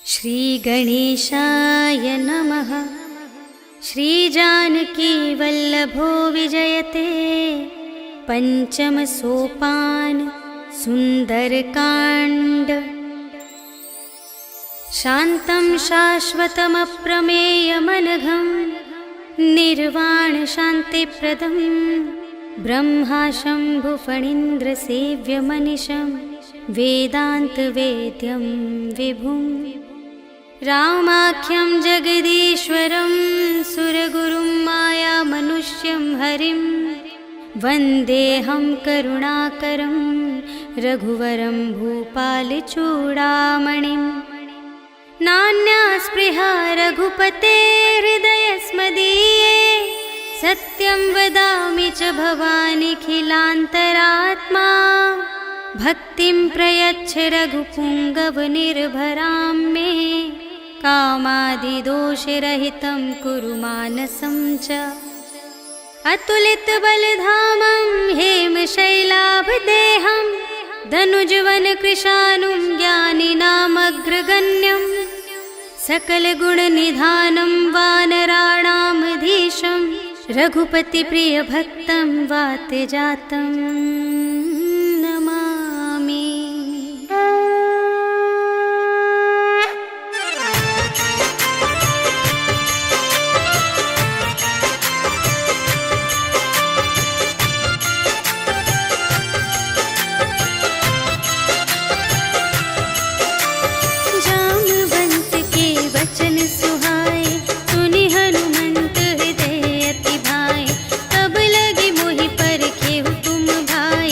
श्रीगणेशाय नमः। श्रीजानकीवल्लभो विजयते पञ्चमसोपान सुन्दरकाण्ड। शान्तं शाश्वतमप्रमेयमनघं निर्वाणशान्तिप्रदं ब्रह्माशम्भुफणीन्द्रसेव्यमनिशं वेदान्तवेद्यं विभुम् रामाख्यं जगदीश्वरं सुरगुरुं मायामनुष्यं हरिं वन्देऽहं करुणाकरं रघुवरं भूपालचूडामणिं। नान्या स्पृहा रघुपते हृदयस्मदीये सत्यं वदामि च भवानिखिलान्तरात्मा। भक्तिं प्रयच्छ रघुपुङ्गवनिर्भरां मे कामादिदोषरहितं कुरु मानसं च। अतुलितबलधामं हेमशैलाभदेहं धनुजवनकृशानुं ज्ञानिनामग्रगण्यं सकलगुणनिधानं वानराणामधीशं रघुपतिप्रियभक्तं वातजातं नमामि। जामवंत के वचन सुहाए सुनि हनुमंत हृदय अति भाए। तब लगी मोहि परखेहु तुम भाई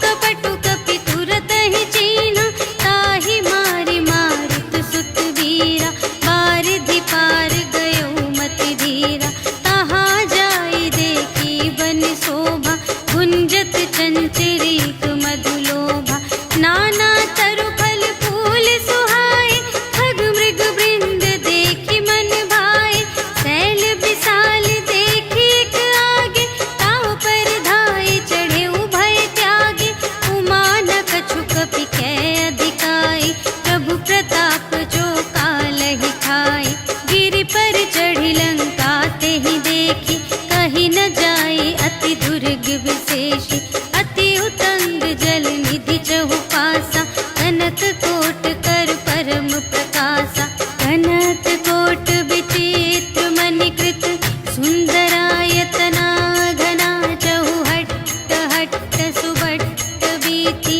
कपटु कपि तुरत ही चीन्हा, ताहि मारि मारुत सुत वीरा। बारिधि पार गयो मति धीरा, तहाँ जाई देखी बन शोभा। गुंजत चंचरीक मधुलोभा, नाना तरु फल फूल सुहाए। खग मृग वृंद देखी मन भाए, शैल विशाल देखी एक आगे। ताव पर धाये चढ़े उभय त्यागे, उमा न कछु कपि कै अधिकाई। प्रभु प्रताप जो कालहि खाए, गिरि पर चढ़ी लंका तेहि देखी। कही न जाई अति दुर्ग विशेषी, अति उतंग जल निधि चहु पासा। कनक कोट कर परम प्रकाशा, कनक कोट विचित्र मणिकृत। सुंदरायतना घना चहु हट्ट हट्ट सुभट्ट वीथि।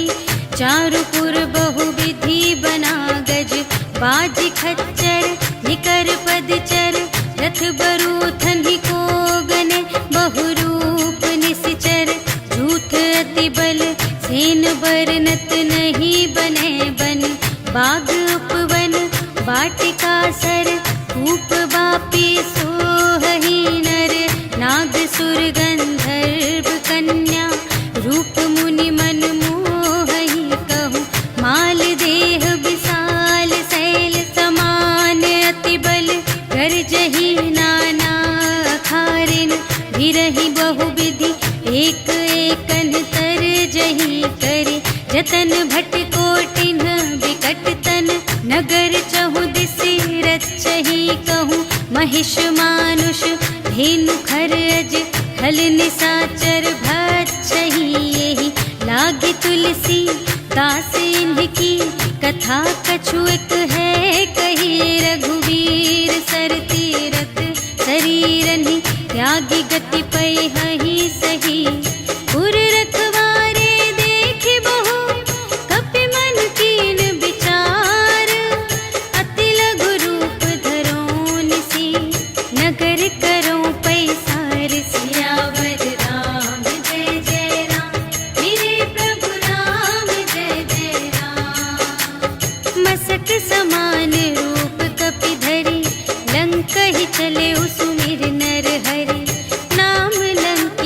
चारुपुर बहुविधि बना गज, बाजी खच्चर निकर पदचर। रथ बरूथन ही को गने, बहुरूप निसिचर। झूठ अति बल सेन बरनत नहीं बने बन। बाग उपवन वाटिका सर, कूप बापी सोहहि नर। नाग सुर गंधर्व कन्या, रूप मुनि मन मोहहि कहूँ। माल देह विशाल शैल समान, अति बल गरजहि नाना अखारिन। भिरहि बहुविधि एक एकन तरजहि करे। जतन भट कोटिन विकट तन, नगर चहु दिसि रचहि कहूँ। महिष मानुष धेनु खर अज, खल निसाचर भक्षहि एहि। लागे तुलसी दास इनकी, कथा कछु एक है कही। रघुवीर सर तीरथ शरीरनि, त्यागी गति पैहि सही। पुर रखवारे देखि बहु, कपि मन कीन विचार। अति लघु रूप धरो निसी, नगर करो पैसार। सियावर राम जय जय राम, मेरे प्रभु राम जय जय राम। मसक समान रूप कपि धरि, लंक ही चले सुमिर नर हरि। नाम लंक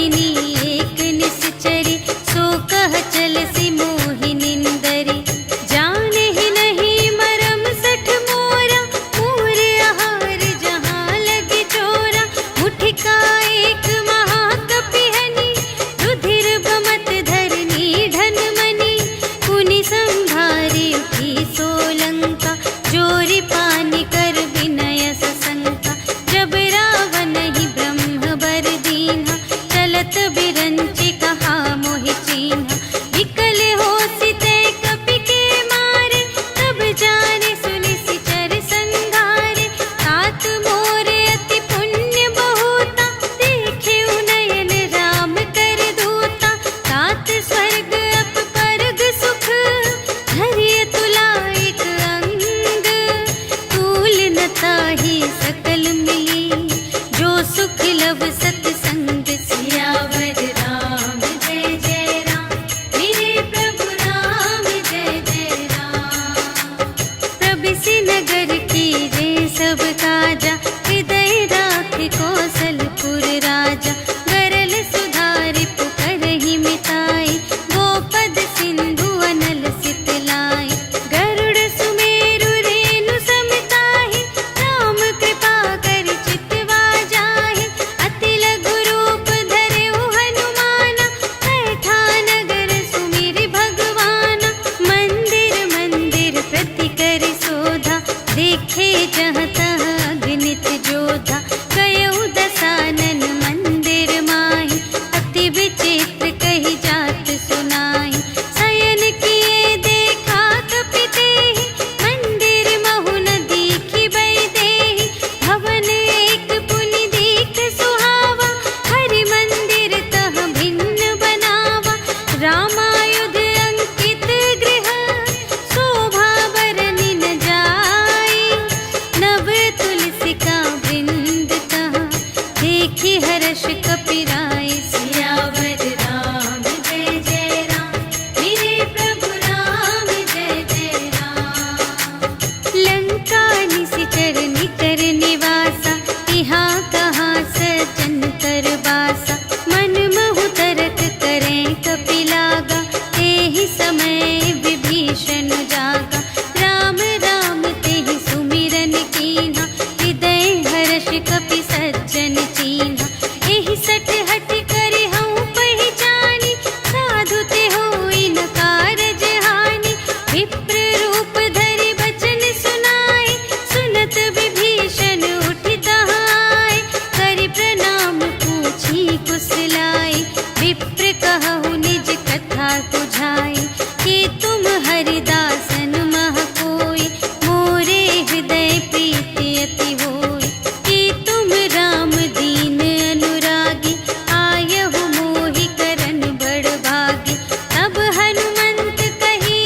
ही समय विभीषण जागा, राम राम तेहि सुमिरन कीन्हा, हृदय हर्ष कपि सज्जन चीन्हा। एहि सठ हठ करे हऊँ पहिचानी, साधु ते होई न कारज हानि। विप्र रूप धरि बचन सुनाए, सुनत विभीषण उठि तहाय। करि प्रणाम पूछी कुशलाए, विप्र कहु निज कथा बुझाए। कि तुम हरिदासन मह कोई, मोरे हृदय प्रीति अति होय। कि तुम राम दीन अनुरागी, आयहु मोहि करन बड़ भागी। तब हनुमंत कही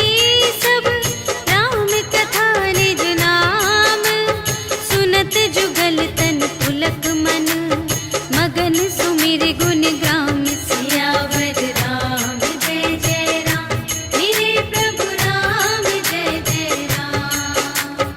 सब, राम कथा निज नाम। सुनत जुगल तन पुलक मन, मगन सुमिर गुण ग्राम। सियावर राम जय जय राम, मेरे प्रभु राम जय जय राम।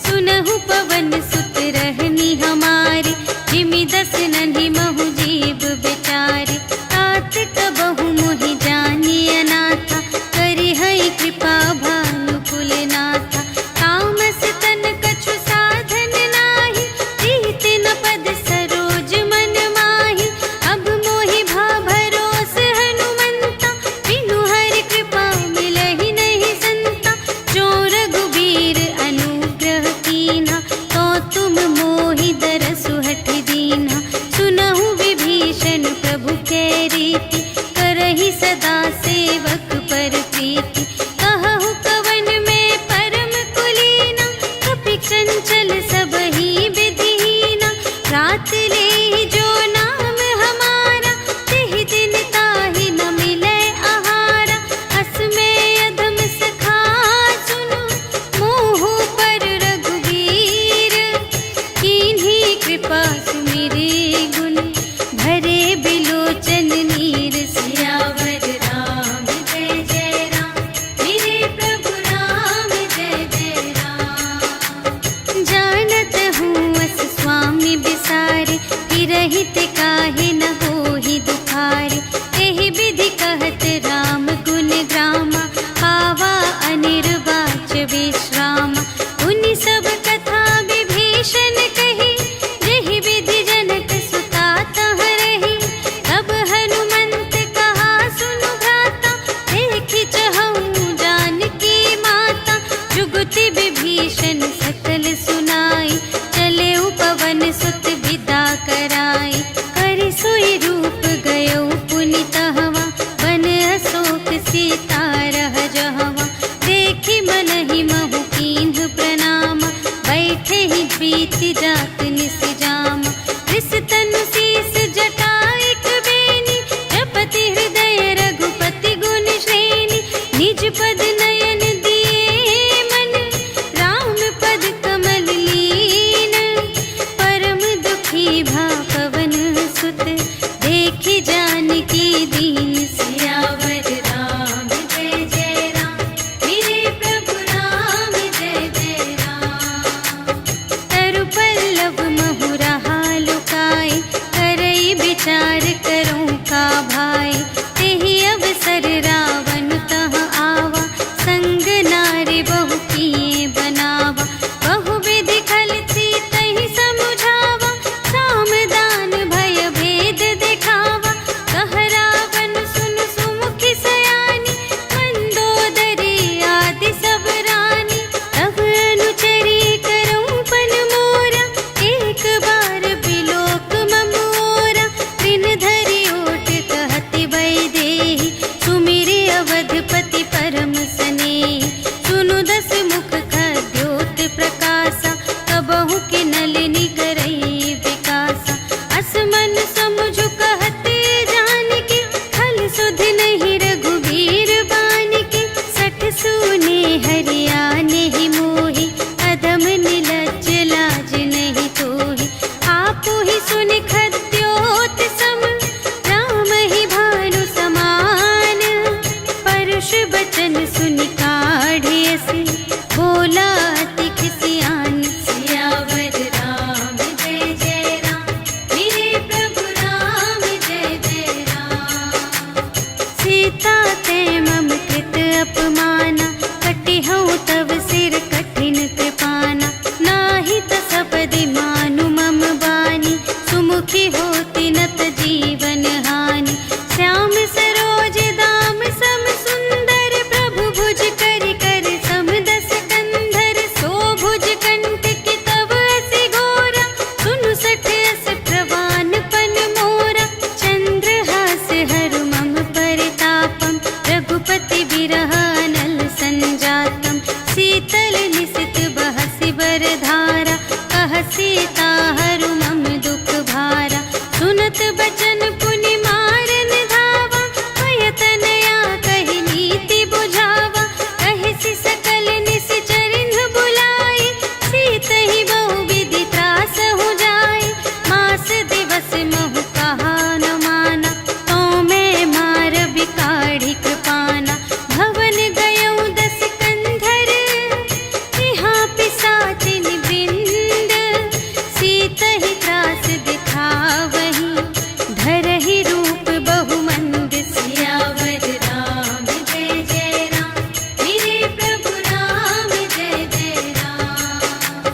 सुनहु पवन सुत रहनी हमारी, जिमि दस नन्हि महु जीव बिचारी। तात कबहु मोहि जानिय नाथा, करिहै कृपा भानु कुलनाथा। तामस तन कछु साधन नाही, प्रीति न पद सरोज मन माही। अब मोहि भा भरोस हनुमंता, बिनु हरि कृपा मिलहि नहीं संता। जो रघुबीर अनुग्रह कीन्हा, तो तुम मोहि दरसु हठ दीन्हा। सुनहु विभीषण प्रभु कै रीति, करहि सदा सेवक पर प्रीति। कहहु कवन में परम कुलीना, कपि चंचल सबहि विधिहीना। रात लेहि जो नाम हमारा, तेहि दिन ताहि न मिलै आहारा। अस में अधम सखा सुनु, मोहु पर रघुबीर। कीन्ही कृपा सुमिरि गुण, भरे बिलोचन नीर। सियावर राम जय जय राम, मेरे प्रभु राम जय जय राम। जानत हूँ अस स्वामी बिसारे, हिरहित काहे न होहि दुखारे। एहि विधि कहत राम गुण ग्रामा, पावा अनिर्वाच विश्रामा। उनि सब कथा विभीषण कही, जेहि विधि जनक सुता तह रही। तब हनुमंत कहा सुनु भ्राता, देखि चहऊँ जानकी माता। जुगति विभीषण सकल सुनाई, चले पवन सुत विदा कराई। करि सोई रूप गयो पुनि तहवा, बन अशोक सीता रह जहवा। देखि मनहि महु कीन्ह प्रणाम, बैठे ही बीति जात निस जाम। रिस तनु शीस जटा एक बेनी, जपति हृदय रघुपति गुण श्रेणी। निज पद नयन दिए मन, राम पद कमल लीन। परम दुखी भा पवन सुत, देखि जानकी दीन। सियावर राम जय जय राम, मेरे प्रभु राम जय जय राम। तरु पल्लव महु रहा लुकाए, करई विचार करूँ का भाई। तेहि अवसर रावण तह आवा, संग नारी बहु किए बनावा। बहु विधि खल सीतहि समुझावा, साम दान भय भेद दिखावा। कह रावण सुनु सुमुखि सयानी, मंदोदरी आदि सब रानी। तब अनुचरी करऊँ पन मोरा, एक बार बिलोक ममोरा। दिन धरि ओट कहति वैदेही, सुमिरि अवधपति परम स्नेही। सुनु दस मुख खद्योत प्रकाशा, कबहु के नलिनी करई विकासा। अस मन समुझु कहत जानकी, खल सुध नहीं रघुबीर बानिकी। सठ सूने हरियाने ही मोहि, अधम निलज्ज लाज नहीं तोहि। आपु ही सुनि खद्योत सम, राम ही भानु समान। परुष बचन सुनि काढ़िय से, बोला अति खिसियान। सियावर राम जय जय राम, मेरे प्रभु राम जय जय राम। सीता ते मम कृत विरह अनल संजातम शीतल निशित बहसि बरधारा कह सीता हरु मम दुख भारा सुनत बचन पुनि मारन धावा भयतनया कहि नीति बुझावा कहि सकल निश्चरिन बुलाई सीतहि बहु विधि त्रास हो जाय मास दिवस महु कहा न माना तो मैं मार बिकाढ़ी कृपाना भवन गयौ दस कंधर यहाँ पिसाचिन वृंद सीतहि त्रास दिखावही धरहि रूप बहुमंद सियावर राम जय जय राम मेरे प्रभु राम जय जय राम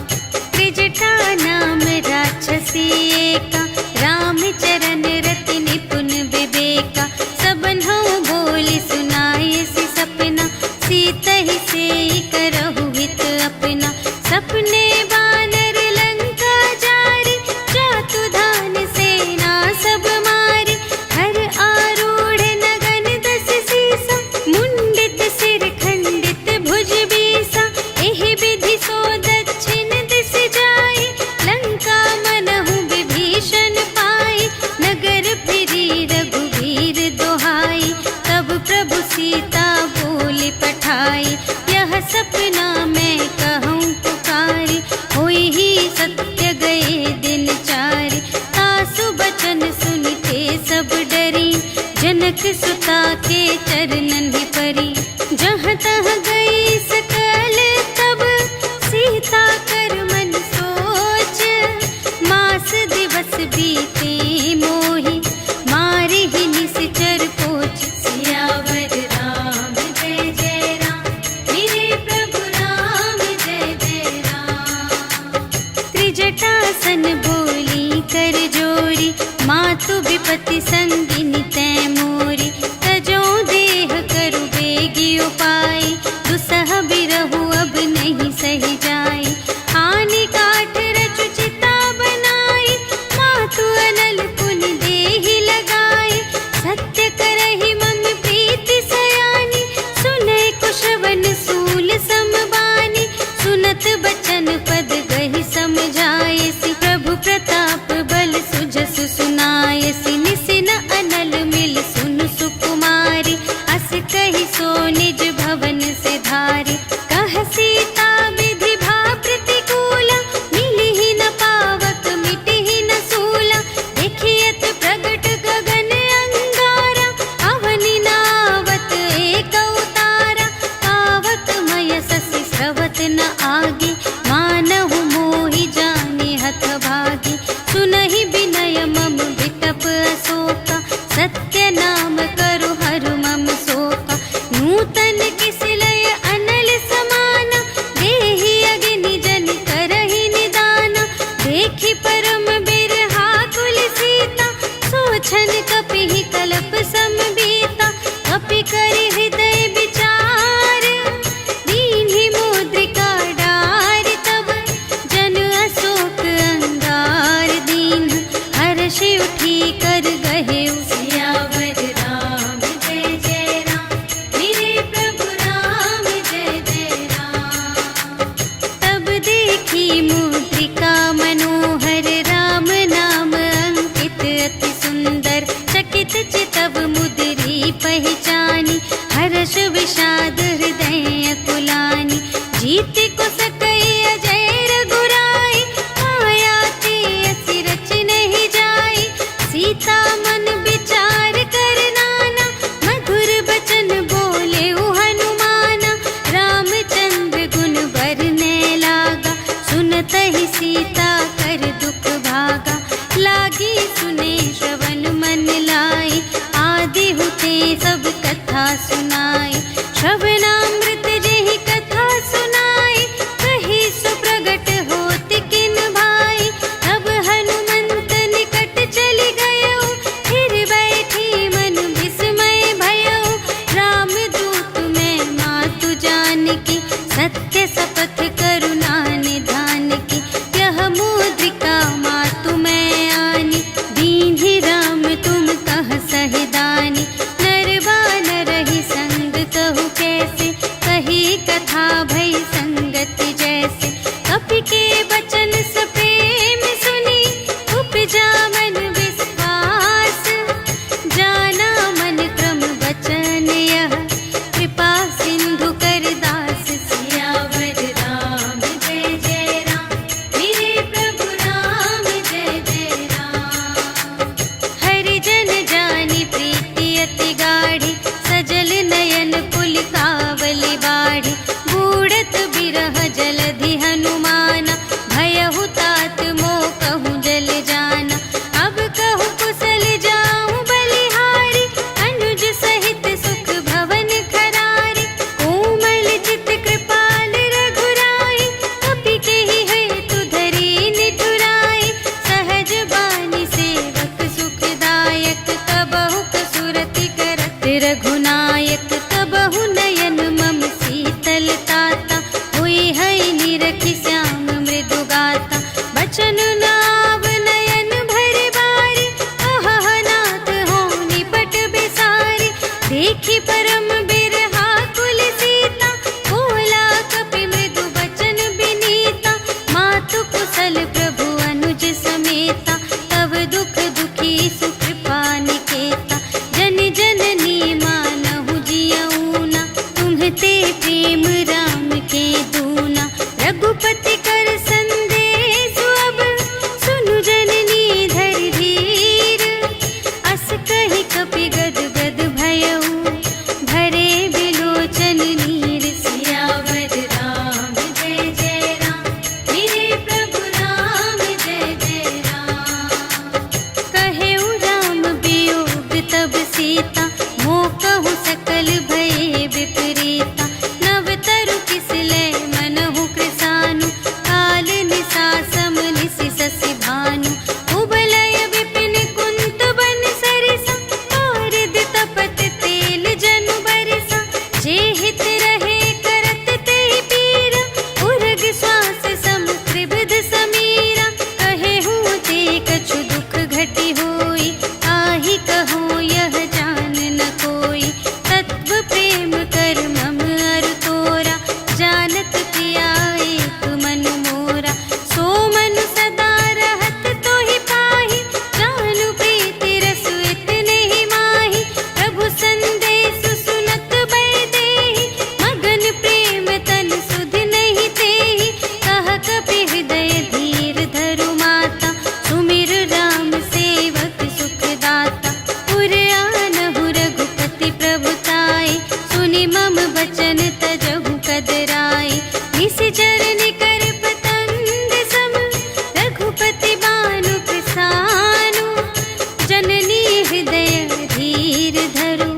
त्रिजटा नाम राक्षसी एका रामचरण रति निपुण विवेका सबन्हु बोली सुनाए सि सपना सीतहि सेई करहु हित अपना सपने बानर लंका जारी जातु धान सेना सब मारी हर आरूढ़ नगन दस सीसा मुंडित सिर खंडित भुज बीसा एहि विधि सो दक्षिण दिस जाई लंका मनहु विभीषण पाई नगर फिरी रघुवीर दोहाई तब प्रभु सीता बोली पठाई यह सपना मैं कहूँ पुकारी होई ही सत्य गए दिन चारि तासु बचन सुनते सब डरी जनक सुता के चरणन ही परी जहाँ तहाँ गई सकल तब सीता कर मन सोच मास दिवस बीते मोहि मारे ही निश्चर पोच सियावर राम जय जय राम मेरे प्रभु राम जय जय राम त्रिजटासन बोली कर जोरी मातु विपति संगिनी तै मोरी तजो देह करु बेगी उपाय दुसह बिरहु अब नहीं सही जाई आने काठ रचु चिता बनाई मातु अनल पुनि देहि लगाई सत्य करहि मम प्रीति सयानी सुनै कुशवन सूल समबानी सुनत बचन पद गहि समझाए सि प्रभु प्रताप बल सुजसु सुनाय सि निसिन अनल मिल सुन सुकुमारी अस कहि सो निज भवन से धारी कह सीता विधि भा प्रतिकूला मिलिहि न पावक मिटिहि न सूला देखियत प्रगट गगन अंगारा अवनि नावत एक अवतारा पावक मय ससि स्रवत न आगे मानहु मोहि जाने हथ भागी सुनहि विनय मम विटप अशोका सत्य नाम करु हरु मम शोका नूतन किसलय अनल समाना देहि अग्नि जन करहि निदाना देखि परम बिरहा कुल सीता सोछन कपिहि कल्प समबीता कपि करि हृदय विचार दीन्हि मुद्रिका डारि तब जन अशोक अंगार दीन हर्षि उठी कर गहेउ सियावर राम जय जय राम मेरे प्रभु राम जय जय राम तब देखी मुद्रिका मनोहर राम नाम अंकित अति सुंदर चकित चितव मुद्री पहचानी हर्ष विषाद हृदय कुलानी जीत को सकई अजय रघुराई माया ते असि रच नहीं जाई सीता मन विचार कर नाना मधुर बचन बोले हनुमाना रामचंद्र गुण बरने लागा सुनत ही सीता कर दुख भागा लागी सुने श्रवण मन लाई आदि हुते सब कथा सुनाई श्रवणामृत जेहि कथा सुनाई कही सुप्रगट होत किन भाई तब हनुमंत निकट चली गयो फिर बैठी मन विस्मय भयो रामदूत मैं मातु जानकी सत्य शपथ करुणा निधान की यह मुद्रिका मातु मैं आनी दीन्हि राम तुम कह सहिदानी नरवा न रही संग कहु के बचन तजहु कदराए। निशिचर निकर पतंग सम रघुपति बानु प्रसानु। जननी हृदय धीर धरु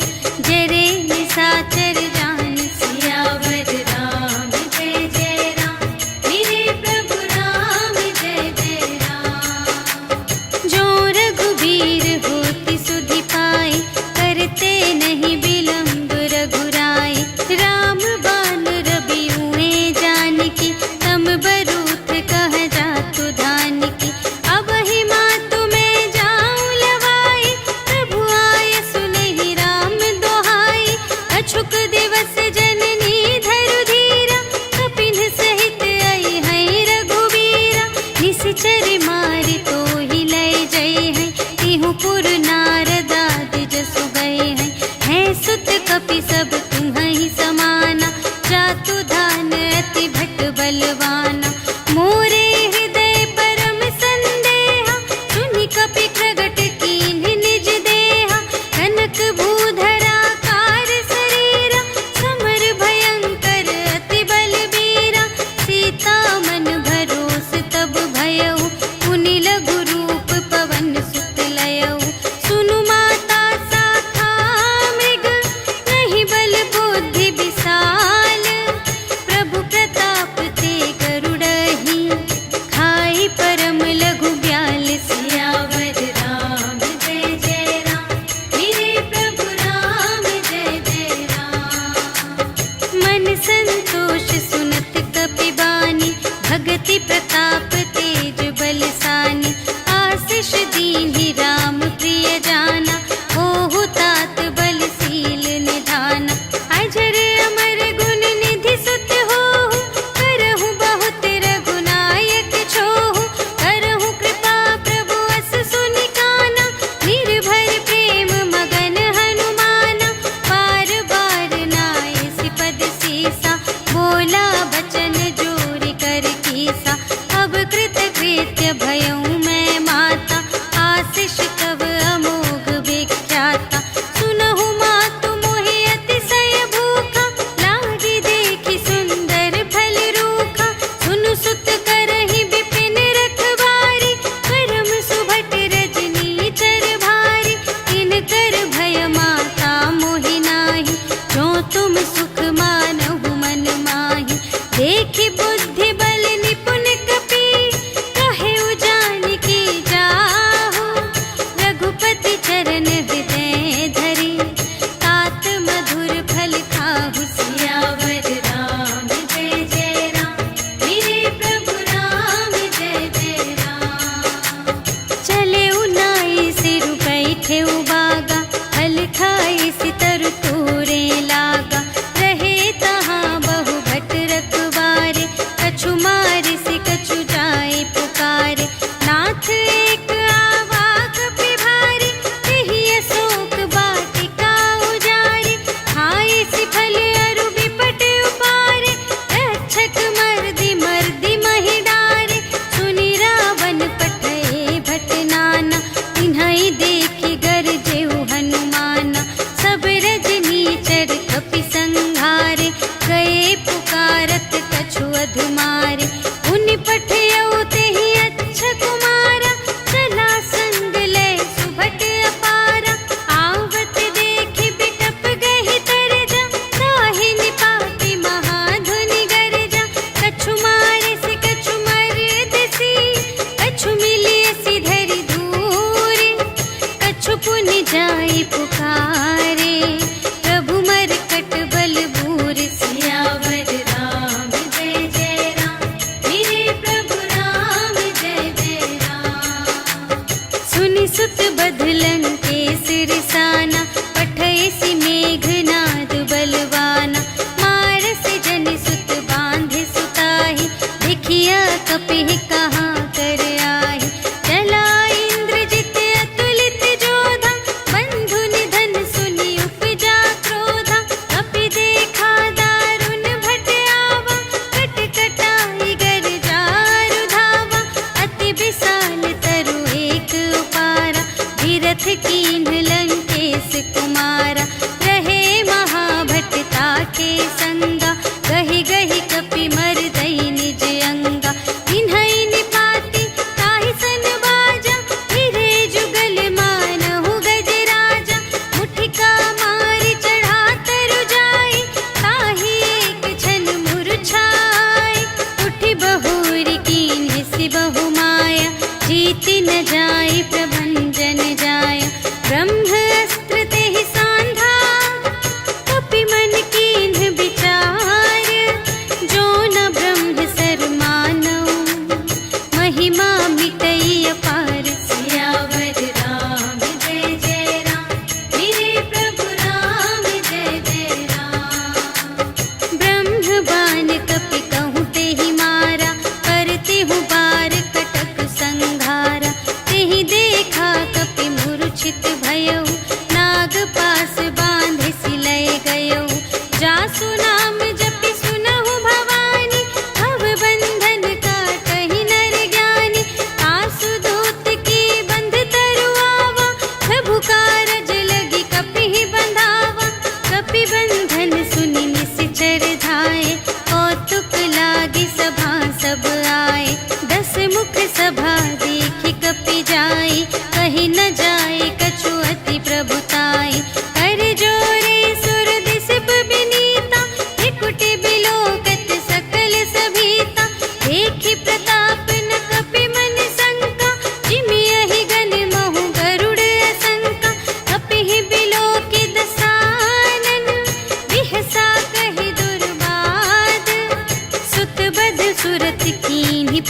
जरे निशाचर जान। सियावर राम जय जय राम, मेरे प्रभु राम जय जय राम। जो रघुबीर होति सुधि पाए, करते नहीं विलंब रघुराए। राम बान रबिउए जानकी, तम बरूथ कह जातु धानकी। अब ही मातु मैं जाऊं लवाई, प्रभु आय सुनहि राम दोहाई। अछुक दिवस जननी धरु धीरा, कपिन सहित आई है रघुबीरा। निशिचर मारि तोहि लय जय है, तिहु पुर नारद आदि जसु गए हैं। है सुत कपि सब तुम्हि समाना, जातु धान अति भट बलवाना। मोरे हृदय परम संदेहा, सुनि कपि प्रगट कीन्ह निज देहा। कनक भूधरा कार शरीरा, समर भयंकर अति बलबीरा। सीता मन भरोस तब भयउ, पुनि लघु रूप पवन सुत लयउ। सुनु माता शाखा मृग, नहीं बल बुद्धि विशाल। प्रभु प्रताप ते गरुड़हि, खाई परम लघु ब्याल। सियावर राम जय जय राम, मेरे प्रभु राम जय जय राम। मन संतोष सुनत कपि बानी, भगति प्रताप तेज बलसानी। आशीष दीन्हि राम प्रिय जाना, ओहु तात बलशील निधाना। अजर अमर गुण निधि सुत होहु, करहु बहुत रघुनायक छोहु। करहु कृपा प्रभु अस सुनि काना, निर्भय प्रेम मगन हनुमाना। बार बार नाय सिपद सीसा, बोला बचन जोरि कर कीसा।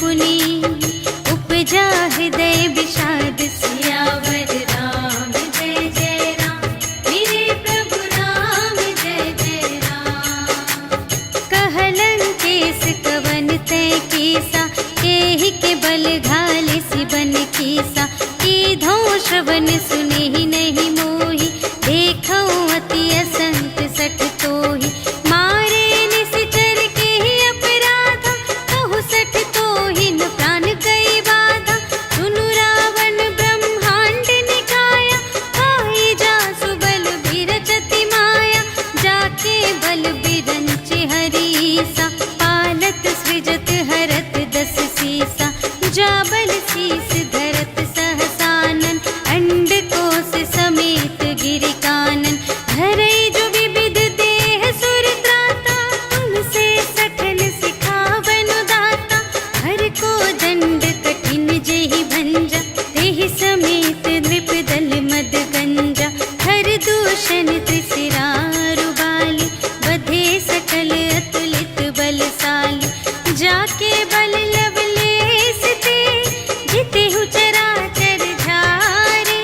पुनि उपजा हृदय विषाद। सियावर राम जय जय राम, मेरे प्रभु राम जय जय राम। कहलन केस कवन तय कीसा, एहि के बल घाले सिबन कीसा। कीधो श्रवण सुने ही नहीं मोहि, देखो अति असंत सठ तोहि। मारे निश्चर के ही अपराधा, कहु सठ तोहि न प्राण गई बाधा। सुनु रावण ब्रह्मांड निकाया, खाई जासु बल बिरचति माया। जाके बल बिरंचि हरीसा, पालत सृजत हरत दस सीसा। जा बल शीस धरत सहसानन, अंड कोश समेत गिरि कानन। धरई जो विविध देह सुर त्राता, तुमसे सठन सिखावन दाता। हर को दंड कठिन जेहि भंजा, तेहि समेत नृप दल मद गंजा। हर दूषण त्रिशिरारु बाली, बधे सकल अतुलित बलशाली। जाके बल लवलेश ते, जितेहु चराचर झारे।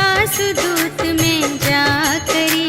आसु दूत में जा करी,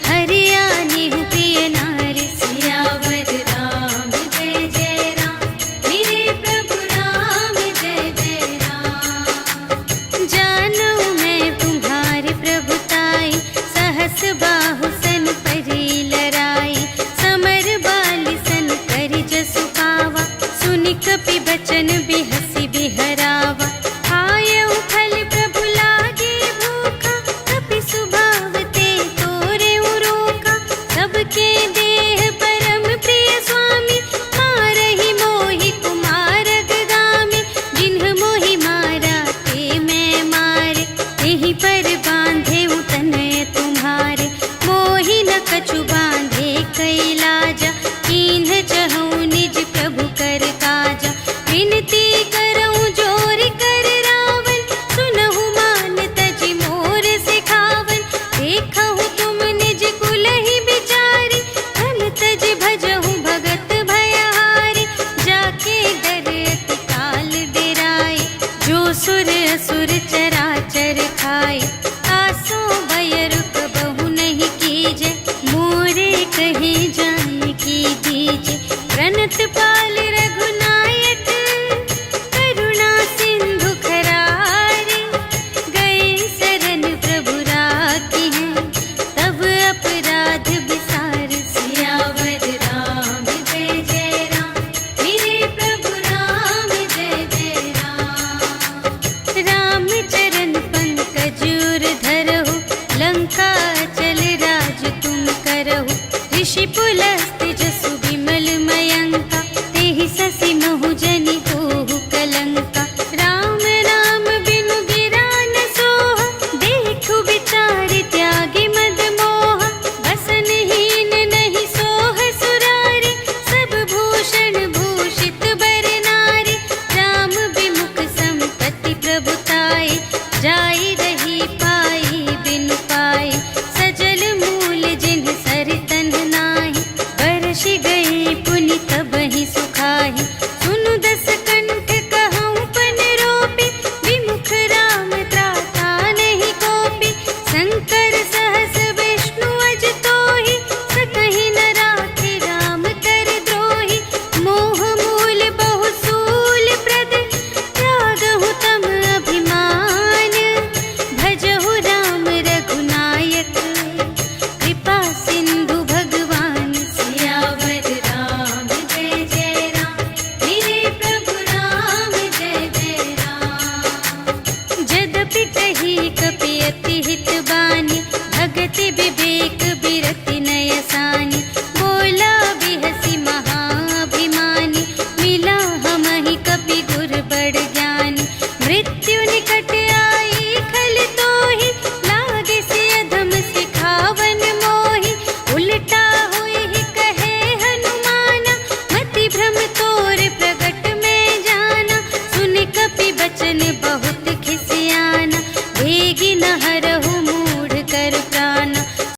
हरियाणेहु प्रिय नारी। सियावर राम जय जय राम, मेरे प्रभु राम जय जय राम। जानो मैं तुम्हारी प्रभुताई, सहस बाहु सन परी लराई। समर बाली सन करि जसु पावा, सुनि कपि बचन बिहसि बिहरावा। आयउ फल प्रभु लागे भूखा, कपि सुभाव ते तोरेउ रोका। सबके देह परम प्रिय स्वामी, मारहि मोहि कुमारग गामी। जिन्ह मोहि मारा ते मैं मारे, तेहि पर बांधे तनय तुम्हारे। मोहि न कछु बांधे कैलाजा, कीन्ह चहु निज प्रभु कर काजा। विनती करऊं जोर कर रावण, सुनहु मान तजि मोर सिखावन। देखहु तुम निज कुलहि बिचारी, धन तजि भजहु भगत भयहारी। जाके डर अति काल डेराए, जो सुर असुर चराचर खाए। आसो भय रुक बहु नहीं कीजे, मोरे कहे जाए की दीजे। प्रणत पाल रघुनायक, करुणा सिंधु खरारे। गए शरण प्रभु राखी हैं, तब अपराध बिसार। सियावर राम जय जय राम, मेरे प्रभु राम जय जय राम। राम चरण पंकज उर धरहु, लंका चल राज तुम करहु। ऋषि पुलस्त्य